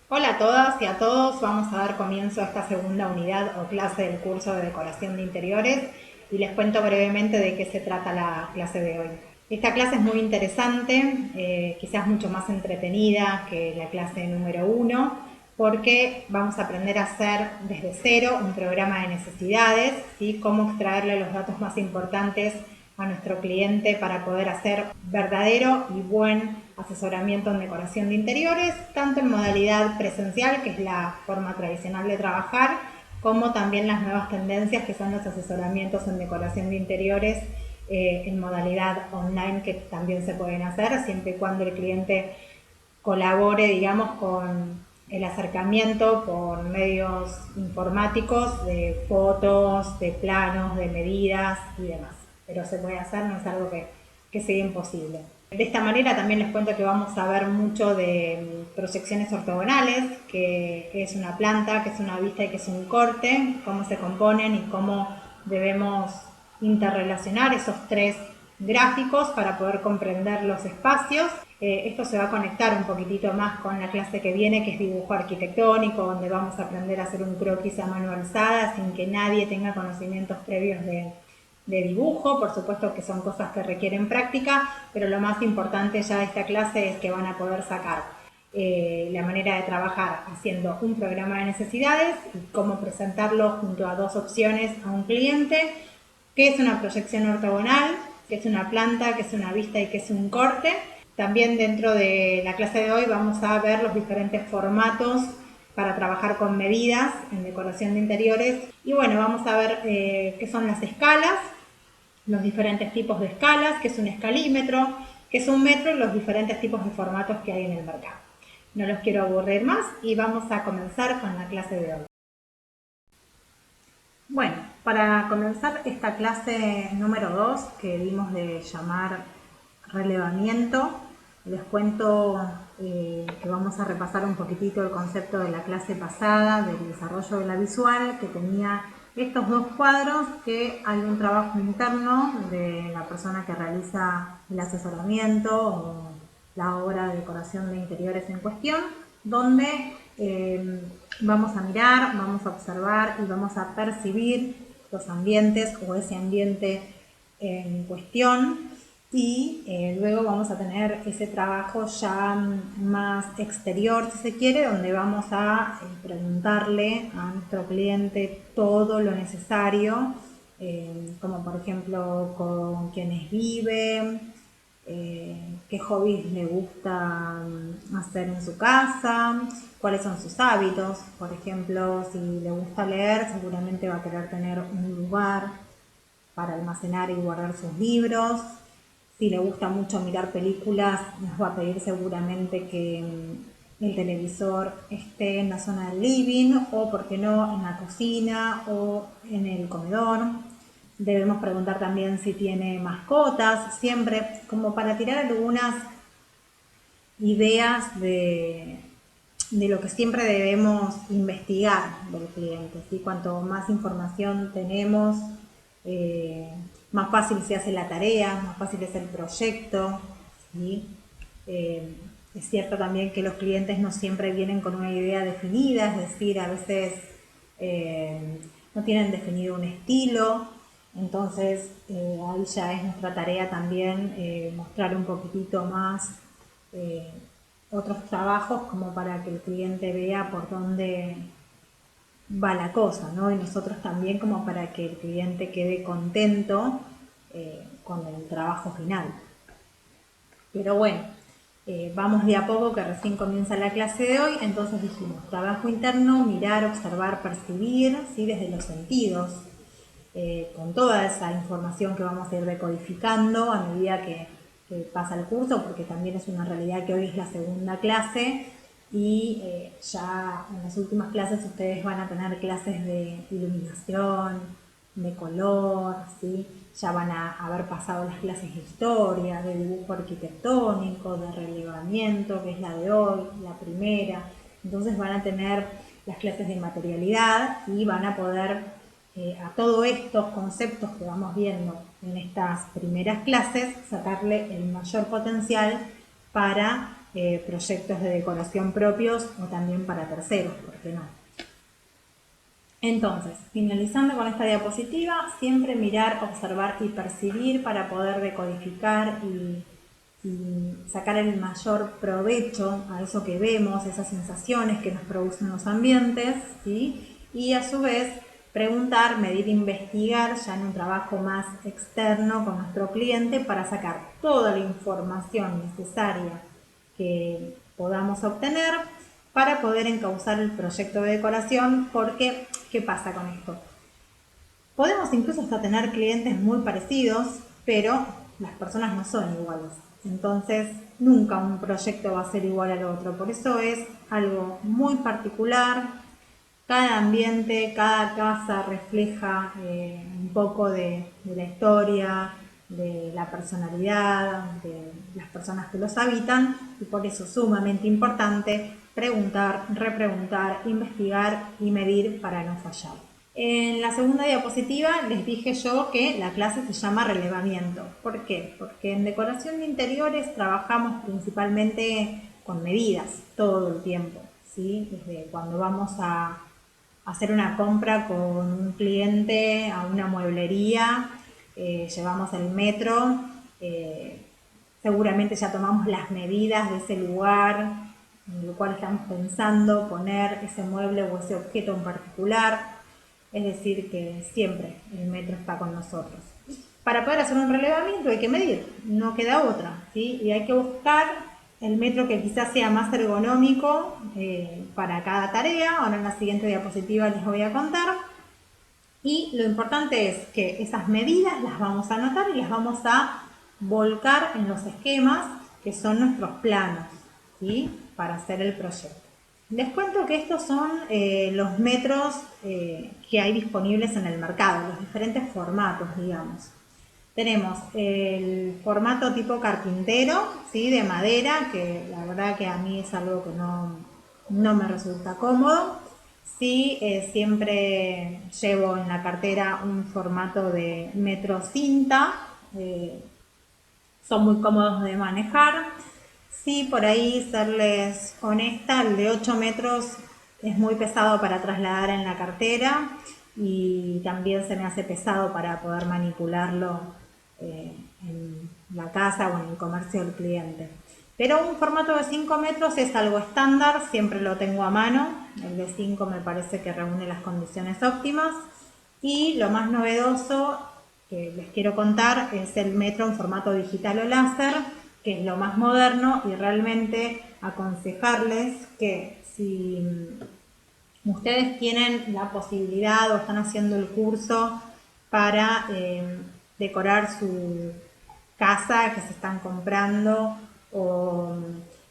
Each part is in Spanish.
Hola a todas y a todos, vamos a dar comienzo a esta segunda unidad o clase del curso de decoración de interiores y les cuento brevemente de qué se trata la clase de hoy. Esta clase es muy interesante, quizás mucho más entretenida que la clase número 1, porque vamos a aprender a hacer desde cero un programa de necesidades, ¿sí? Cómo extraerle los datos más importantes a nuestro cliente para poder hacer verdadero y buen asesoramiento en decoración de interiores, tanto en modalidad presencial, que es la forma tradicional de trabajar, como también las nuevas tendencias que son los asesoramientos en decoración de interiores en modalidad online, que también se pueden hacer siempre y cuando el cliente colabore, digamos, con el acercamiento por medios informáticos de fotos, de planos, de medidas y demás. Pero se puede hacer, no es algo que sea imposible. De esta manera también les cuento que vamos a ver mucho de proyecciones ortogonales, que es una planta, que es una vista y que es un corte, cómo se componen y cómo debemos interrelacionar esos tres gráficos para poder comprender los espacios. Esto se va a conectar un poquitito más con la clase que viene, que es dibujo arquitectónico, donde vamos a aprender a hacer un croquis a mano alzada sin que nadie tenga conocimientos previos de dibujo. Por supuesto que son cosas que requieren práctica, pero lo más importante ya de esta clase es que van a poder sacar la manera de trabajar haciendo un programa de necesidades y cómo presentarlo junto a dos opciones a un cliente, qué es una proyección ortogonal, qué es una planta, qué es una vista y qué es un corte. También dentro de la clase de hoy vamos a ver los diferentes formatos para trabajar con medidas en decoración de interiores. Y bueno, vamos a ver qué son las escalas, los diferentes tipos de escalas, qué es un escalímetro, qué es un metro y los diferentes tipos de formatos que hay en el mercado. No los quiero aburrir más y vamos a comenzar con la clase de hoy. Bueno, para comenzar esta clase número 2 que dimos de llamar relevamiento, les cuento que vamos a repasar un poquitito el concepto de la clase pasada, del desarrollo de la visual, que tenía estos dos cuadros, que hay un trabajo interno de la persona que realiza el asesoramiento o la obra de decoración de interiores en cuestión, donde vamos a mirar, vamos a observar y vamos a percibir los ambientes o ese ambiente en cuestión y luego vamos a tener ese trabajo ya más exterior, si se quiere, donde vamos a preguntarle a nuestro cliente todo lo necesario, como por ejemplo con quiénes vive, qué hobbies le gusta hacer en su casa, cuáles son sus hábitos. Por ejemplo, si le gusta leer, seguramente va a querer tener un lugar para almacenar y guardar sus libros. Si le gusta mucho mirar películas, nos va a pedir seguramente que el televisor esté en la zona del living o, por qué no, en la cocina o en el comedor. Debemos preguntar también si tiene mascotas, siempre como para tirar algunas ideas de lo que siempre debemos investigar del cliente, ¿sí? Cuanto más información tenemos, más fácil se hace la tarea, más fácil es el proyecto, ¿sí? Es cierto también que los clientes no siempre vienen con una idea definida, es decir, a veces no tienen definido un estilo, entonces ahí ya es nuestra tarea también mostrar un poquitito más eh, otros trabajos como para que el cliente vea por dónde va la cosa, ¿no? Y nosotros también como para que el cliente quede contento con el trabajo final. Pero bueno, vamos de a poco que recién comienza la clase de hoy, entonces dijimos, trabajo interno, mirar, observar, percibir, ¿sí? Desde los sentidos, con toda esa información que vamos a ir decodificando a medida que pasa el curso, porque también es una realidad que hoy es la segunda clase y ya en las últimas clases ustedes van a tener clases de iluminación, de color, ¿sí? Ya van a haber pasado las clases de historia, de dibujo arquitectónico, de relevamiento, que es la de hoy, la primera. Entonces van a tener las clases de materialidad y van a poder a todos estos conceptos que vamos viendo en estas primeras clases sacarle el mayor potencial para proyectos de decoración propios o también para terceros, ¿por qué no? Entonces, finalizando con esta diapositiva, siempre mirar, observar y percibir para poder decodificar y sacar el mayor provecho a eso que vemos, esas sensaciones que nos producen los ambientes, ¿sí? Y a su vez preguntar, medir, investigar ya en un trabajo más externo con nuestro cliente para sacar toda la información necesaria que podamos obtener para poder encauzar el proyecto de decoración, porque ¿qué pasa con esto? Podemos incluso hasta tener clientes muy parecidos, pero las personas no son iguales. Entonces, nunca un proyecto va a ser igual al otro. Por eso es algo muy particular. Cada ambiente, cada casa refleja un poco de la historia, de la personalidad, de las personas que los habitan, y por eso es sumamente importante preguntar, repreguntar, investigar y medir para no fallar. En la segunda diapositiva les dije yo que la clase se llama relevamiento. ¿Por qué? Porque en decoración de interiores trabajamos principalmente con medidas todo el tiempo, ¿sí? Desde cuando vamos a hacer una compra con un cliente a una mueblería, llevamos el metro, seguramente ya tomamos las medidas de ese lugar en el cual estamos pensando poner ese mueble o ese objeto en particular. Es decir, que siempre el metro está con nosotros. Para poder hacer un relevamiento hay que medir, no queda otra, ¿sí? Y hay que buscar el metro que quizás sea más ergonómico para cada tarea. Ahora en la siguiente diapositiva les voy a contar. Y lo importante es que esas medidas las vamos a anotar y las vamos a volcar en los esquemas que son nuestros planos, ¿sí? Para hacer el proyecto. Les cuento que estos son los metros que hay disponibles en el mercado, los diferentes formatos, digamos. Tenemos el formato tipo carpintero, ¿sí? De madera, que la verdad que a mí es algo que no me resulta cómodo. Sí, siempre llevo en la cartera un formato de metro cinta, son muy cómodos de manejar. Sí, por ahí serles honesta, el de 8 metros es muy pesado para trasladar en la cartera y también se me hace pesado para poder manipularlo en la casa o en el comercio del cliente. Pero un formato de 5 metros es algo estándar, siempre lo tengo a mano. El de 5 me parece que reúne las condiciones óptimas. Y lo más novedoso que les quiero contar es el metro en formato digital o láser, que es lo más moderno, y realmente aconsejarles que si ustedes tienen la posibilidad o están haciendo el curso para decorar su casa que se están comprando o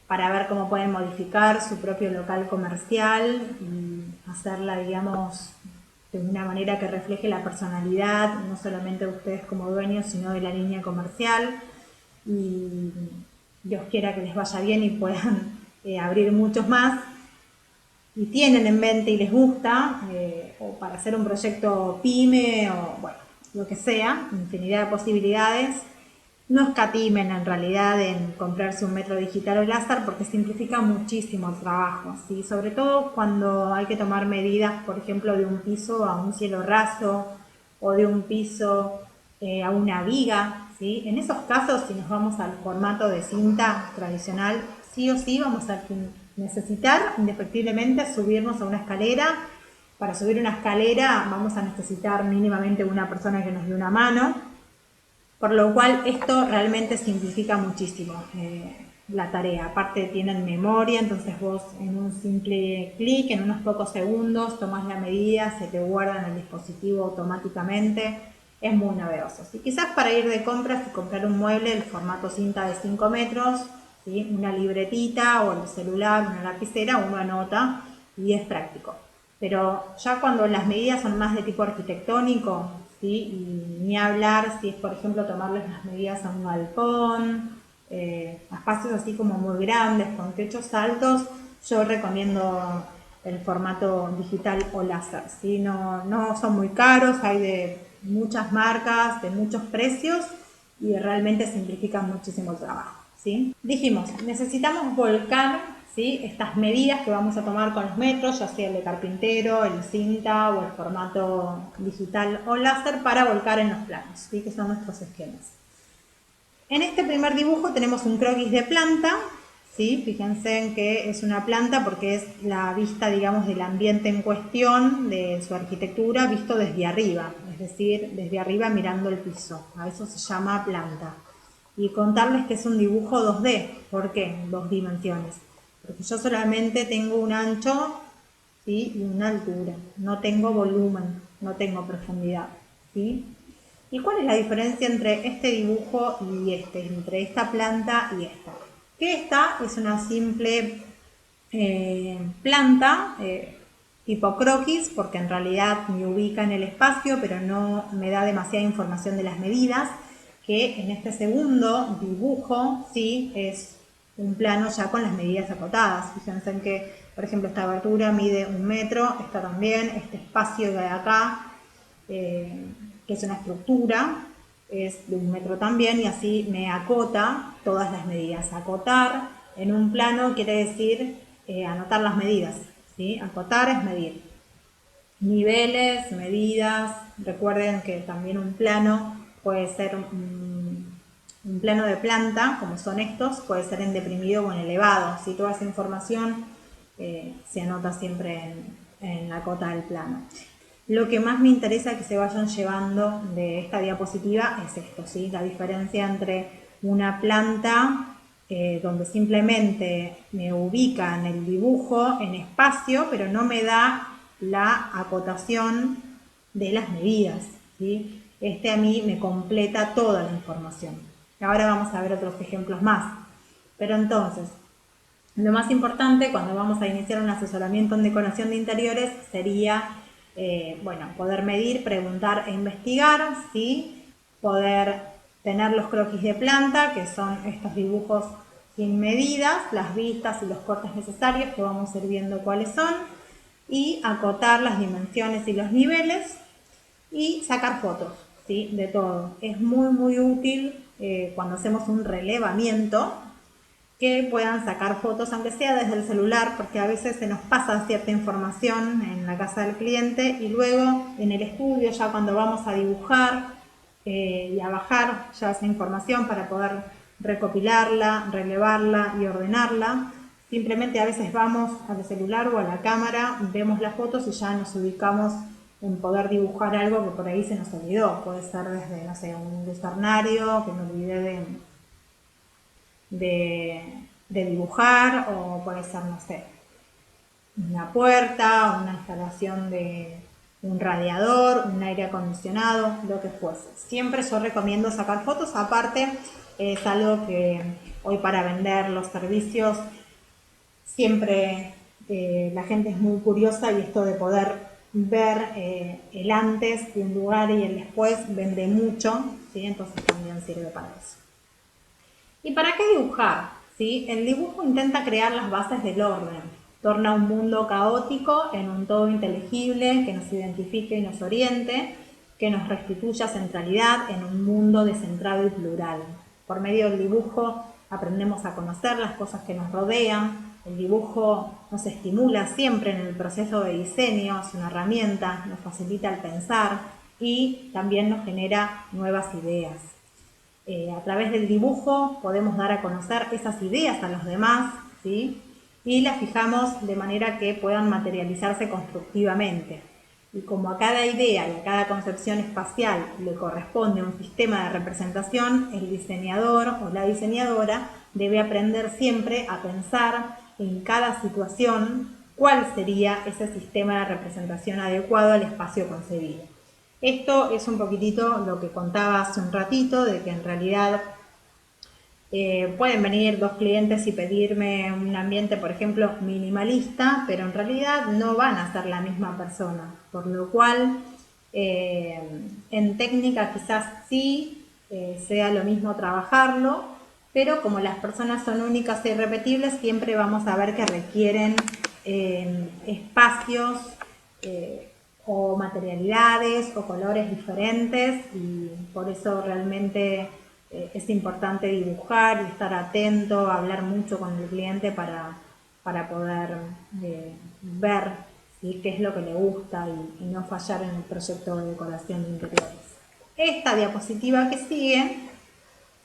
para ver cómo pueden modificar su propio local comercial y hacerla, digamos, de una manera que refleje la personalidad, no solamente de ustedes como dueños, sino de la línea comercial. Y Dios quiera que les vaya bien y puedan abrir muchos más. Y tienen en mente y les gusta, o para hacer un proyecto pyme o bueno, lo que sea, infinidad de posibilidades. No escatimen en realidad en comprarse un metro digital o láser porque simplifica muchísimo el trabajo, ¿sí? Sobre todo cuando hay que tomar medidas, por ejemplo, de un piso a un cielo raso o de un piso a una viga, ¿sí? En esos casos, si nos vamos al formato de cinta tradicional, sí o sí vamos a necesitar indefectiblemente subirnos a una escalera. Para subir una escalera vamos a necesitar mínimamente una persona que nos dé una mano, por lo cual esto realmente simplifica muchísimo la tarea. Aparte tienen memoria, entonces vos en un simple clic, en unos pocos segundos, tomás la medida, se te guarda en el dispositivo automáticamente. Es muy novedoso. Si quizás para ir de compras y comprar un mueble, el formato cinta de 5 metros, ¿sí? Una libretita o el celular, una lapicera, uno anota y es práctico. Pero ya cuando las medidas son más de tipo arquitectónico, ¿sí? Y ni hablar si es, por ejemplo, tomarles las medidas a un balcón, espacios así como muy grandes, con techos altos, yo recomiendo el formato digital o láser, ¿sí? No son muy caros, hay de muchas marcas, de muchos precios y realmente simplifican muchísimo el trabajo. ¿sí? Dijimos, necesitamos volcar, ¿sí?, estas medidas que vamos a tomar con los metros, ya sea el de carpintero, el cinta o el formato digital o láser, para volcar en los planos, ¿sí?, que son nuestros esquemas. En este primer dibujo tenemos un croquis de planta, ¿sí? Fíjense en que es una planta porque es la vista, digamos, del ambiente en cuestión, de su arquitectura, visto desde arriba, es decir, desde arriba mirando el piso. A eso se llama planta. Y contarles que es un dibujo 2D. ¿Por qué? 2 dimensiones. Porque yo solamente tengo un ancho, ¿sí?, y una altura. No tengo volumen, no tengo profundidad, ¿sí? ¿Y cuál es la diferencia entre este dibujo y este, entre esta planta y esta? Que esta es una simple planta tipo croquis, porque en realidad me ubica en el espacio, pero no me da demasiada información de las medidas, que en este segundo dibujo sí es un plano ya con las medidas acotadas. Fíjense en que, por ejemplo, esta abertura mide 1 metro, esta también, este espacio de acá, que es una estructura, es de 1 metro también, y así me acota todas las medidas. Acotar en un plano quiere decir anotar las medidas, ¿sí? Acotar es medir. Niveles, medidas, recuerden que también un plano puede ser un plano de planta, como son estos, puede ser en deprimido o en elevado, ¿sí? Toda esa información se anota siempre en la cota del plano. Lo que más me interesa que se vayan llevando de esta diapositiva es esto, ¿sí? La diferencia entre una planta donde simplemente me ubica en el dibujo, en espacio, pero no me da la acotación de las medidas, ¿sí? Este a mí me completa toda la información. Ahora vamos a ver otros ejemplos más. Pero entonces, lo más importante cuando vamos a iniciar un asesoramiento en decoración de interiores sería, bueno, poder medir, preguntar e investigar, ¿sí? Poder tener los croquis de planta, que son estos dibujos sin medidas, las vistas y los cortes necesarios, que vamos a ir viendo cuáles son, y acotar las dimensiones y los niveles, y sacar fotos, ¿sí?, de todo. Es muy útil cuando hacemos un relevamiento, que puedan sacar fotos, aunque sea desde el celular, porque a veces se nos pasa cierta información en la casa del cliente y luego en el estudio, ya cuando vamos a dibujar y a bajar ya esa información para poder recopilarla, relevarla y ordenarla, simplemente a veces vamos al celular o a la cámara, vemos las fotos y ya nos ubicamos en poder dibujar algo que por ahí se nos olvidó. Puede ser desde, no sé, un lucernario que me olvidé de dibujar, o puede ser, no sé, una puerta, una instalación de un radiador, un aire acondicionado, lo que fuese. Siempre yo recomiendo sacar fotos, aparte es algo que hoy para vender los servicios siempre la gente es muy curiosa, y esto de poder ver el antes de un lugar y el después vende mucho, ¿sí? Entonces también sirve para eso. ¿Y para qué dibujar? ¿Sí? El dibujo intenta crear las bases del orden, torna un mundo caótico en un todo inteligible que nos identifique y nos oriente, que nos restituya centralidad en un mundo descentrado y plural. Por medio del dibujo aprendemos a conocer las cosas que nos rodean. El dibujo nos estimula siempre en el proceso de diseño, es una herramienta, nos facilita el pensar y también nos genera nuevas ideas. A través del dibujo podemos dar a conocer esas ideas a los demás, ¿sí? Y las fijamos de manera que puedan materializarse constructivamente. Y como a cada idea y a cada concepción espacial le corresponde un sistema de representación, el diseñador o la diseñadora debe aprender siempre a pensar en cada situación cuál sería ese sistema de representación adecuado al espacio concebido. Esto es un poquitito lo que contaba hace un ratito, de que en realidad pueden venir 2 clientes y pedirme un ambiente, por ejemplo, minimalista, pero en realidad no van a ser la misma persona, por lo cual en técnica quizás sí sea lo mismo trabajarlo, pero como las personas son únicas e irrepetibles, siempre vamos a ver que requieren espacios o materialidades o colores diferentes, y por eso realmente es importante dibujar y estar atento, hablar mucho con el cliente para poder ver, ¿sí?, qué es lo que le gusta y no fallar en el proyecto de decoración de interiores. Esta diapositiva que sigue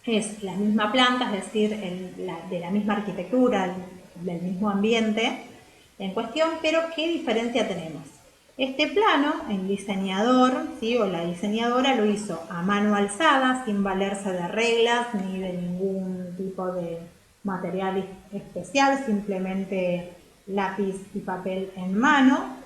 es la misma planta, es decir, de la misma arquitectura, del mismo ambiente en cuestión, pero ¿qué diferencia tenemos? Este plano, el diseñador, ¿sí?, o la diseñadora lo hizo a mano alzada, sin valerse de reglas ni de ningún tipo de material especial, simplemente lápiz y papel en mano.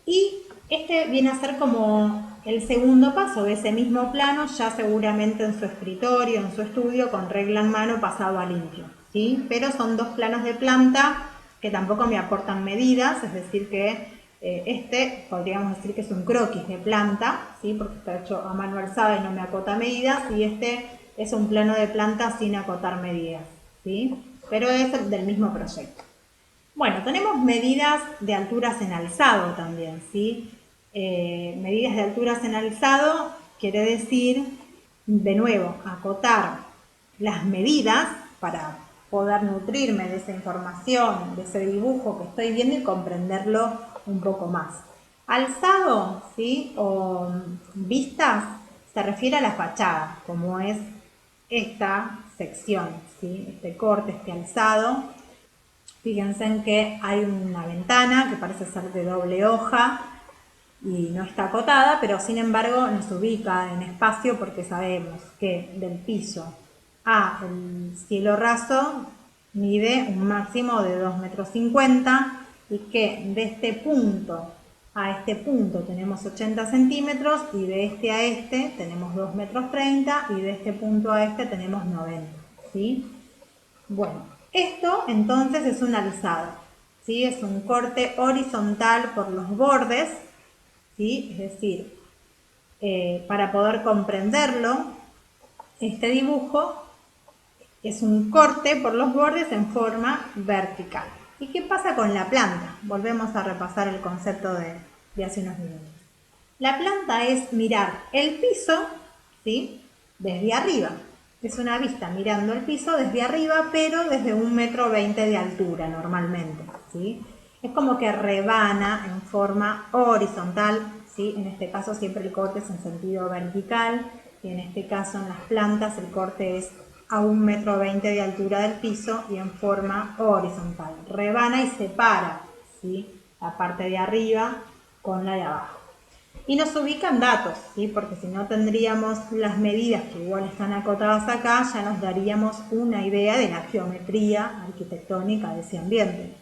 Y este viene a ser como el segundo paso de ese mismo plano, ya seguramente en su escritorio, en su estudio, con regla en mano, pasado a limpio, ¿sí? Pero son dos planos de planta que tampoco me aportan medidas, es decir que este podríamos decir que es un croquis de planta, ¿sí?, porque está hecho a mano alzada y no me acota medidas, y este es un plano de planta sin acotar medidas, ¿sí?, pero es del mismo proyecto. Bueno, tenemos medidas de alturas en alzado también, ¿sí? Medidas de alturas en alzado quiere decir, de nuevo, acotar las medidas para poder nutrirme de esa información, de ese dibujo que estoy viendo y comprenderlo un poco más. Alzado, ¿sí?, o vistas, se refiere a la fachada, como es esta sección, ¿sí?, este corte, este alzado. Fíjense en que hay una ventana que parece ser de doble hoja y no está acotada, pero sin embargo nos ubica en espacio porque sabemos que del piso a el cielo raso mide un máximo de 2,50 m y que de este punto a este punto tenemos 80 centímetros y de este a este tenemos 2,30 m y de este punto a este tenemos 90, ¿sí? Bueno, esto entonces es un alzado, ¿sí? Es un corte horizontal por los bordes, ¿sí? Es decir, para poder comprenderlo, este dibujo es un corte por los bordes en forma vertical. ¿Y qué pasa con la planta? Volvemos a repasar el concepto de hace unos minutos. La planta es mirar el piso, ¿sí?, desde arriba. Es una vista mirando el piso desde arriba, pero desde 1,20 m de altura normalmente, ¿sí? Es como que rebana en forma horizontal, ¿sí? En este caso siempre el corte es en sentido vertical, y en este caso en las plantas el corte es a 1,20 m de altura del piso y en forma horizontal. Rebana y separa, ¿sí?, la parte de arriba con la de abajo. Y nos ubican datos, ¿sí?, porque si no tendríamos las medidas que igual están acotadas acá, ya nos daríamos una idea de la geometría arquitectónica de ese ambiente.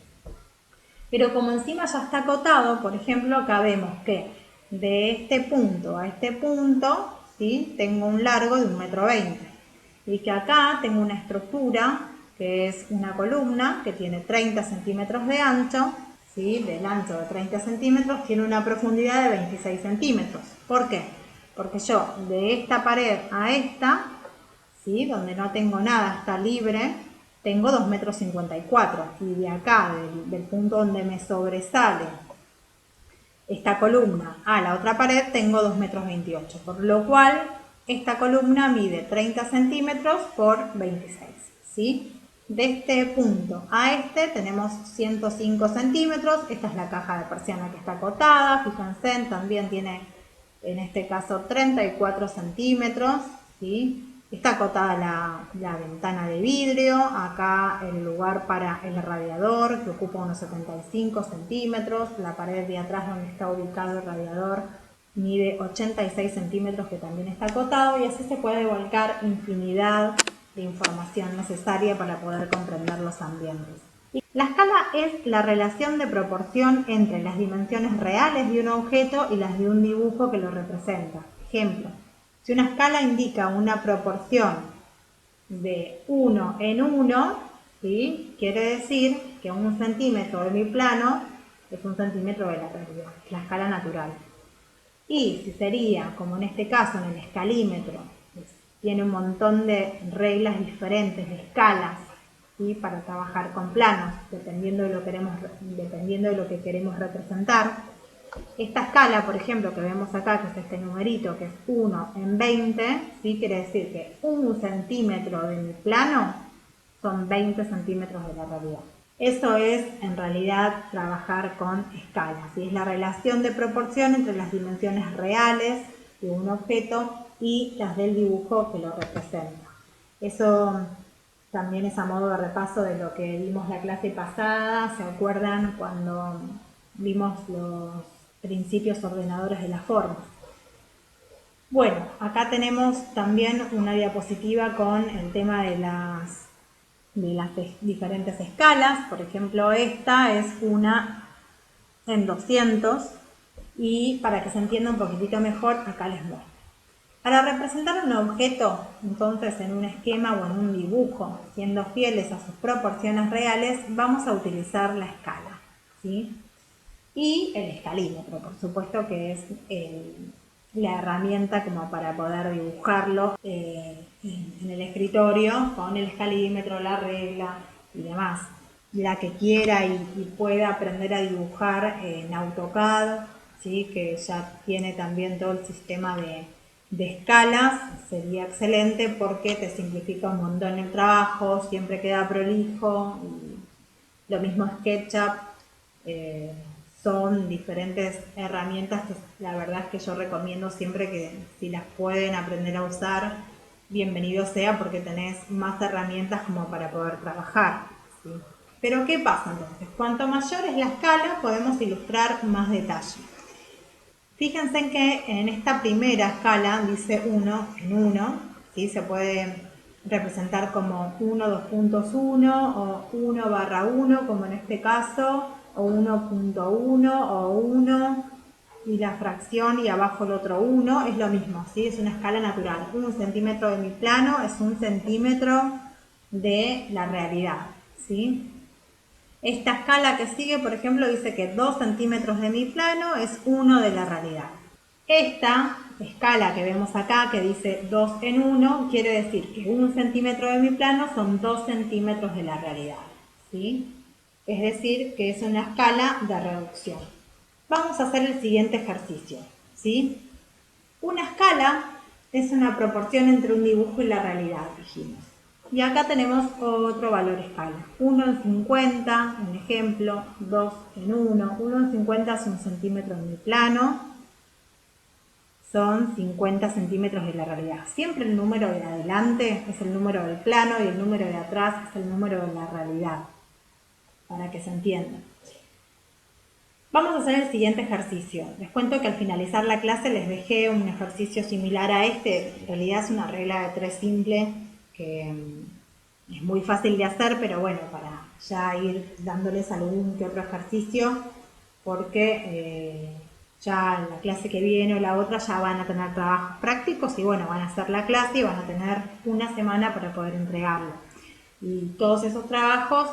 Pero como encima ya está acotado, por ejemplo, acá vemos que de este punto a este punto, ¿sí?, tengo un largo de 1,20 m. Y que acá tengo una estructura que es una columna que tiene 30 centímetros de ancho, ¿sí?, del ancho de 30 centímetros, tiene una profundidad de 26 centímetros. ¿Por qué? Porque yo de esta pared a esta, ¿sí?, donde no tengo nada, está libre, tengo 2,54 m. Y de acá, del punto donde me sobresale esta columna a la otra pared, tengo 2,28 m. Por lo cual, esta columna mide 30 centímetros por 26, ¿sí? De este punto a este tenemos 105 centímetros. Esta es la caja de persiana que está acotada. Fíjense, también tiene en este caso 34 centímetros, ¿sí? Está acotada la ventana de vidrio. Acá el lugar para el radiador, que ocupa unos 75 centímetros. La pared de atrás donde está ubicado el radiador mide 86 centímetros, que también está acotado, y así se puede volcar infinidad de información necesaria para poder comprender los ambientes. La escala es la relación de proporción entre las dimensiones reales de un objeto y las de un dibujo que lo representa. Ejemplo, si una escala indica una proporción de 1 en 1, ¿sí?, quiere decir que 1 centímetro de mi plano es 1 centímetro de la realidad, la escala natural. Y si sería, como en este caso, en el escalímetro, tiene un montón de reglas diferentes, de escalas, ¿sí?, para trabajar con planos, dependiendo de lo que queremos representar. Esta escala, por ejemplo, que vemos acá, que es este numerito, que es 1 en 20, ¿sí? Quiere decir que 1 centímetro de mi plano son 20 centímetros de la realidad. Eso es, en realidad, trabajar con escalas, ¿sí? Es la relación de proporción entre las dimensiones reales de un objeto y las del dibujo que lo representa. Eso también es a modo de repaso de lo que vimos la clase pasada. ¿Se acuerdan cuando vimos los principios ordenadores de las formas? Bueno, acá tenemos también una diapositiva con el tema de las diferentes escalas. Por ejemplo, esta es una en 200 y para que se entienda un poquitito mejor, acá les muestro. Para representar un objeto, entonces, en un esquema o en un dibujo, siendo fieles a sus proporciones reales, vamos a utilizar la escala, ¿sí? Y el escalímetro, por supuesto, que es la herramienta como para poder dibujarlo en el escritorio con el escalímetro, la regla y demás. La que quiera y pueda aprender a dibujar en AutoCAD, ¿sí? Que ya tiene también todo el sistema de escalas, sería excelente porque te simplifica un montón el trabajo, siempre queda prolijo. Lo mismo SketchUp, son diferentes herramientas que la verdad es que yo recomiendo siempre que si las pueden aprender a usar, bienvenido sea porque tenés más herramientas como para poder trabajar, ¿sí? Pero ¿qué pasa entonces? Cuanto mayor es la escala, podemos ilustrar más detalle. Fíjense en que en esta primera escala dice 1 en 1, ¿sí? Se puede representar como 1, 2.1 o 1 barra 1, como en este caso, o 1.1 o 1 y la fracción y abajo el otro 1, es lo mismo, ¿sí? Es una escala natural. 1 centímetro de mi plano es 1 centímetro de la realidad, ¿sí? Esta escala que sigue, por ejemplo, dice que 2 centímetros de mi plano es 1 de la realidad. Esta escala que vemos acá, que dice 2 en 1, quiere decir que 1 centímetro de mi plano son 2 centímetros de la realidad, ¿sí? Es decir, que es una escala de reducción. Vamos a hacer el siguiente ejercicio, ¿sí? Una escala es una proporción entre un dibujo y la realidad, dijimos. Y acá tenemos otro valor escala. 1 en 50, un ejemplo, 2 en 1. 1 en 50 es 1 centímetro en mi plano. Son 50 centímetros de la realidad. Siempre el número de adelante es el número del plano y el número de atrás es el número de la realidad. Para que se entienda. Vamos a hacer el siguiente ejercicio. Les cuento que al finalizar la clase les dejé un ejercicio similar a este. En realidad es una regla de 3 simple que es muy fácil de hacer, pero bueno, para ya ir dándoles algún que otro ejercicio, porque ya la clase que viene o la otra ya van a tener trabajos prácticos y bueno, van a hacer la clase y van a tener una semana para poder entregarlo. Y todos esos trabajos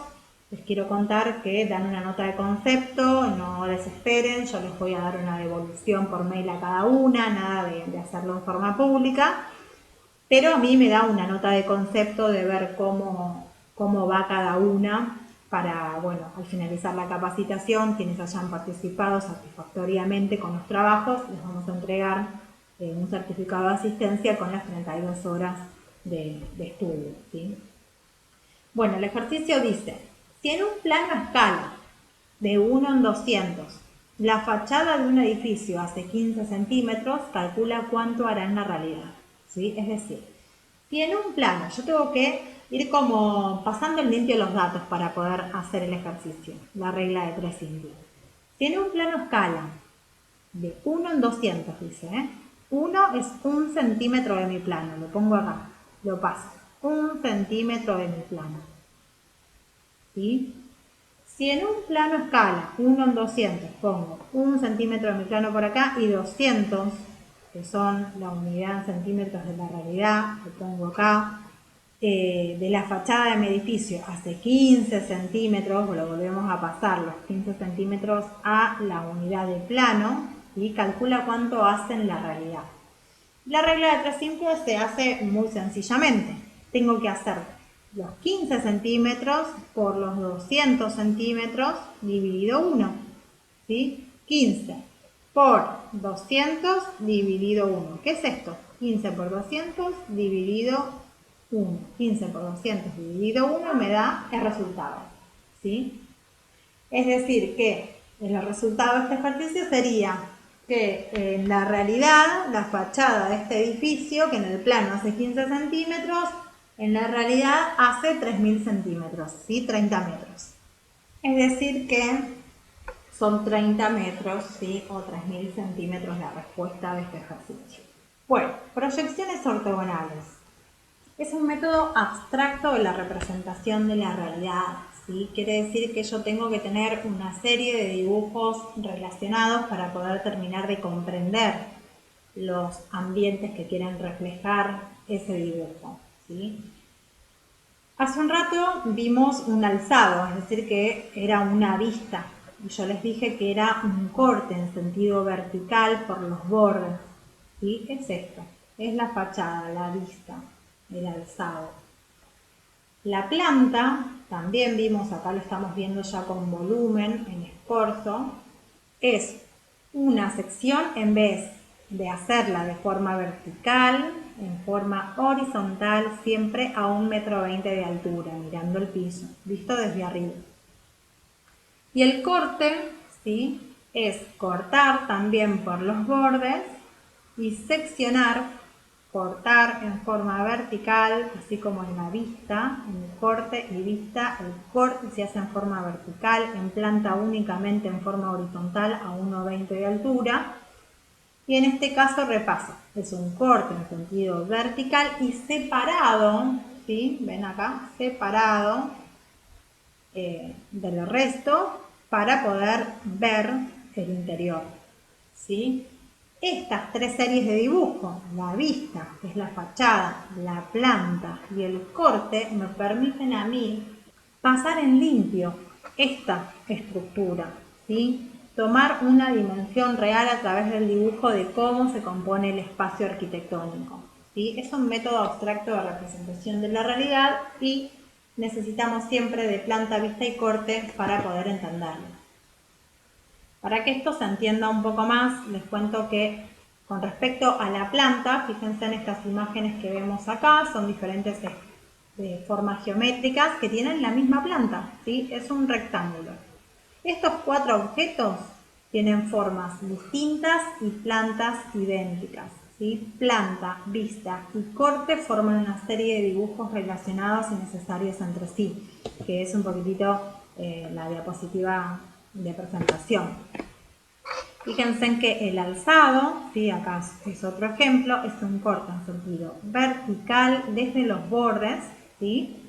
les quiero contar que dan una nota de concepto, no desesperen, yo les voy a dar una devolución por mail a cada una, nada de hacerlo en forma pública, pero a mí me da una nota de concepto de ver cómo va cada una para, bueno, al finalizar la capacitación, quienes hayan participado satisfactoriamente con los trabajos, les vamos a entregar un certificado de asistencia con las 32 horas de estudio, ¿sí? Bueno, el ejercicio dice, si en un plano a escala de 1 en 200, la fachada de un edificio hace 15 centímetros, calcula cuánto hará en la realidad, ¿sí? Es decir, si en un plano yo tengo que ir como pasando en limpio los datos para poder hacer el ejercicio, la regla de 3 simple. Si en un plano a escala de 1 en 200, dice, 1 es 1 centímetro de mi plano, lo pongo acá, lo paso. 1 centímetro de mi plano, ¿sí? Si en un plano escala 1 en 200 pongo 1 centímetro de mi plano por acá y 200, que son la unidad en centímetros de la realidad, lo pongo acá, de la fachada de mi edificio hace 15 centímetros, lo volvemos a pasar los 15 centímetros a la unidad de plano y calcula cuánto hace en la realidad. La regla de 3 simple se hace muy sencillamente. Tengo que hacer los 15 centímetros por los 200 centímetros dividido 1, ¿sí? 15 por 200 dividido 1. ¿Qué es esto? 15 por 200 dividido 1. 15 por 200 dividido 1 me da el resultado, ¿sí? Es decir que el resultado de este ejercicio sería que en la realidad la fachada de este edificio, que en el plano hace 15 centímetros, en la realidad hace 3000 centímetros, ¿sí? 30 metros. Es decir que son 30 metros, ¿sí? O 3000 centímetros la respuesta de este ejercicio. Bueno, proyecciones ortogonales. Es un método abstracto de la representación de la realidad, ¿sí? Quiere decir que yo tengo que tener una serie de dibujos relacionados para poder terminar de comprender los ambientes que quieren reflejar ese dibujo, ¿sí? Hace un rato vimos un alzado, es decir, que era una vista. Y yo les dije que era un corte en sentido vertical por los bordes. ¿Sí? ¿Qué es esto? Es la fachada, la vista, el alzado. La planta, también vimos, acá lo estamos viendo ya con volumen, en escorzo, es una sección en vez de hacerla de forma vertical, en forma horizontal, siempre a 1,20 m de altura, mirando el piso, visto desde arriba. Y el corte, ¿sí? Es cortar también por los bordes y seccionar, cortar en forma vertical, así como en la vista, en el corte y vista. El corte se hace en forma vertical, en planta únicamente en forma horizontal a 1,20 m de altura. Y en este caso repaso, es un corte en sentido vertical y separado, ¿sí? Ven acá, separado del resto para poder ver el interior, ¿sí? Estas tres series de dibujo, la vista, que es la fachada, la planta y el corte, me permiten a mí pasar en limpio esta estructura, ¿sí? Tomar una dimensión real a través del dibujo de cómo se compone el espacio arquitectónico, ¿sí? Es un método abstracto de representación de la realidad y necesitamos siempre de planta, vista y corte para poder entenderlo. Para que esto se entienda un poco más, les cuento que con respecto a la planta, fíjense en estas imágenes que vemos acá, son diferentes formas geométricas que tienen la misma planta, ¿sí? Es un rectángulo. Estos cuatro objetos tienen formas distintas y plantas idénticas, ¿sí? Planta, vista y corte forman una serie de dibujos relacionados y necesarios entre sí, que es un poquitito la diapositiva de presentación. Fíjense en que el alzado, ¿sí? Acá es otro ejemplo, es un corte en sentido vertical desde los bordes, ¿sí?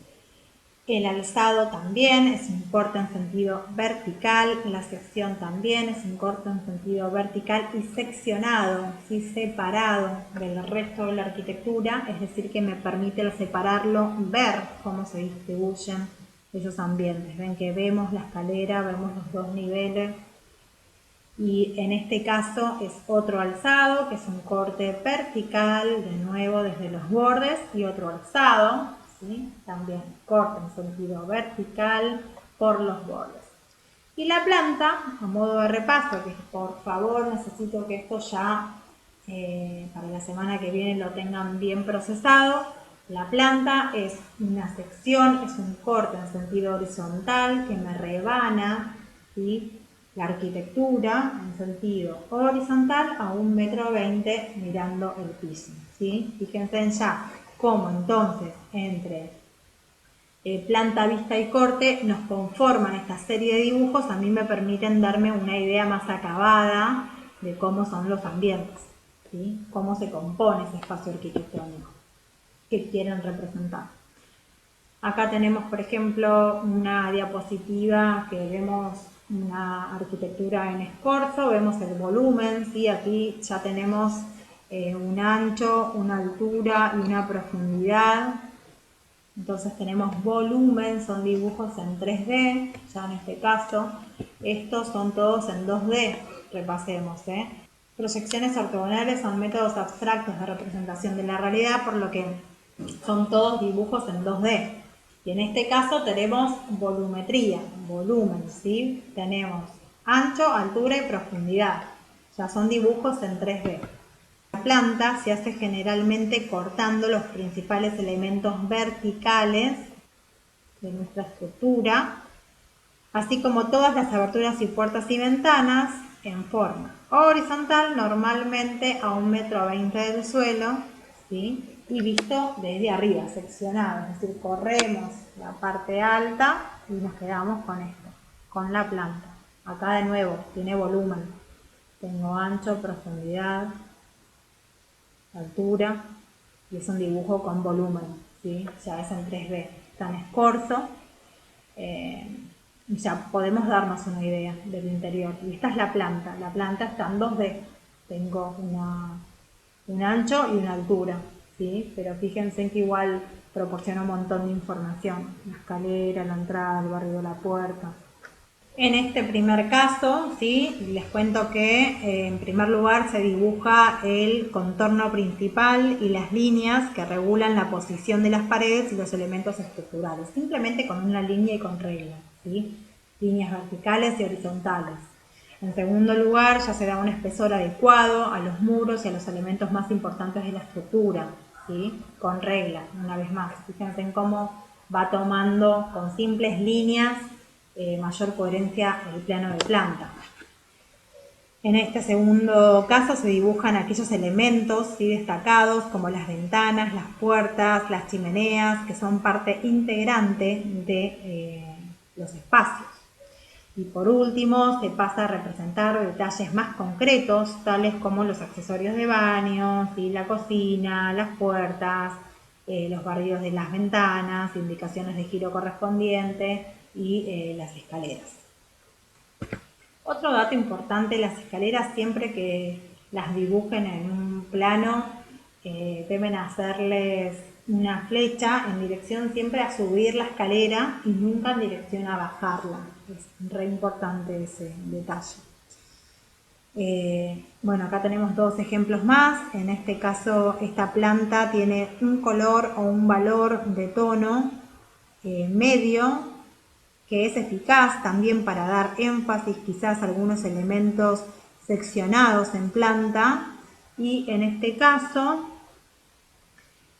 El alzado también es un corte en sentido vertical, la sección también es un corte en sentido vertical y seccionado, ¿sí? Separado del resto de la arquitectura, es decir, que me permite al separarlo ver cómo se distribuyen esos ambientes. Ven que vemos la escalera, vemos los dos niveles y en este caso es otro alzado, que es un corte vertical, de nuevo desde los bordes, y otro alzado, ¿sí? También corte en sentido vertical por los bordes. Y la planta, a modo de repaso, que por favor necesito que esto ya para la semana que viene lo tengan bien procesado. La planta es una sección, es un corte en sentido horizontal que me rebana, ¿sí? La arquitectura en sentido horizontal a 1,20 m mirando el piso, ¿sí? Fíjense ya cómo entonces entre planta, vista y corte nos conforman esta serie de dibujos, a mí me permiten darme una idea más acabada de cómo son los ambientes, ¿sí? Cómo se compone ese espacio arquitectónico que quieren representar. Acá tenemos, por ejemplo, una diapositiva que vemos una arquitectura en escorzo, vemos el volumen, ¿sí? Aquí ya tenemos un ancho, una altura y una profundidad. Entonces tenemos volumen, son dibujos en 3D, ya en este caso. Estos son todos en 2D, repasemos. Proyecciones ortogonales son métodos abstractos de representación de la realidad, por lo que son todos dibujos en 2D. Y en este caso tenemos volumetría, volumen, ¿sí? Tenemos ancho, altura y profundidad. Ya son dibujos en 3D. La planta se hace generalmente cortando los principales elementos verticales de nuestra estructura, así como todas las aberturas y puertas y ventanas en forma horizontal, normalmente a 1,20 m del suelo, ¿sí? Y visto desde arriba, seccionado, es decir, corremos la parte alta y nos quedamos con esto, con la planta. Acá de nuevo tiene volumen, tengo ancho, profundidad, altura, y es un dibujo con volumen, ¿sí? Ya es en 3D, tan escorzo. Ya podemos darnos una idea del interior. Y esta es la planta está en 2D. Tengo un ancho y una altura, ¿sí? Pero fíjense que igual proporciona un montón de información. La escalera, la entrada, el barrio de la puerta. En este primer caso, ¿sí? Les cuento que en primer lugar se dibuja el contorno principal y las líneas que regulan la posición de las paredes y los elementos estructurales, simplemente con una línea y con reglas, ¿sí? Líneas verticales y horizontales. En segundo lugar, ya se da un espesor adecuado a los muros y a los elementos más importantes de la estructura, ¿sí? Con reglas, una vez más. Fíjense en cómo va tomando con simples líneas mayor coherencia el plano de planta. En este segundo caso se dibujan aquellos elementos ¿sí? destacados como las ventanas, las puertas, las chimeneas, que son parte integrante de los espacios. Y por último se pasa a representar detalles más concretos, tales como los accesorios de baño, ¿sí? La cocina, las puertas, los barridos de las ventanas, indicaciones de giro correspondiente y las escaleras. Otro dato importante, las escaleras siempre que las dibujen en un plano deben hacerles una flecha en dirección siempre a subir la escalera y nunca en dirección a bajarla. Es re importante ese detalle. Bueno, acá tenemos dos ejemplos más. En este caso, esta planta tiene un color o un valor de tono medio, que es eficaz también para dar énfasis quizás a algunos elementos seccionados en planta, y en este caso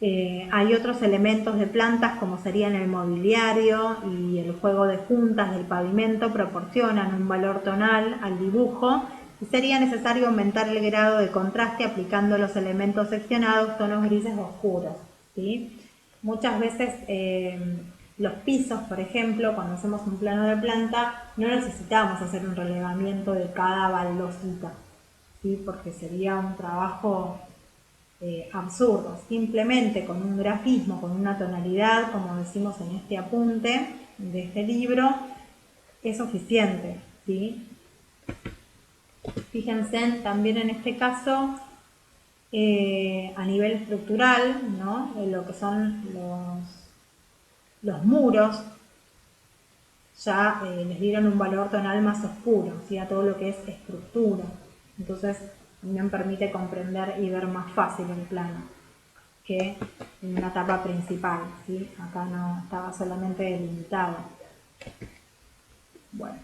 hay otros elementos de plantas como serían el mobiliario y el juego de juntas del pavimento proporcionan un valor tonal al dibujo y sería necesario aumentar el grado de contraste aplicando los elementos seccionados, tonos grises o oscuros, ¿sí? Muchas veces los pisos, por ejemplo, cuando hacemos un plano de planta, no necesitamos hacer un relevamiento de cada baldosita, ¿sí? Porque sería un trabajo absurdo. Simplemente con un grafismo, con una tonalidad, como decimos en este apunte de este libro, es suficiente, ¿sí? Fíjense también en este caso a nivel estructural, ¿no? Lo que son los muros ya les dieron un valor tonal más oscuro, ¿sí? A todo lo que es estructura. Entonces también permite comprender y ver más fácil el plano que en una etapa principal, ¿sí? Acá no estaba solamente delimitado. Bueno,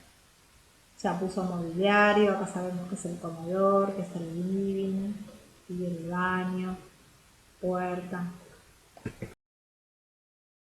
ya puso mobiliario, acá sabemos que es el comedor, que es el living, y el baño, puerta.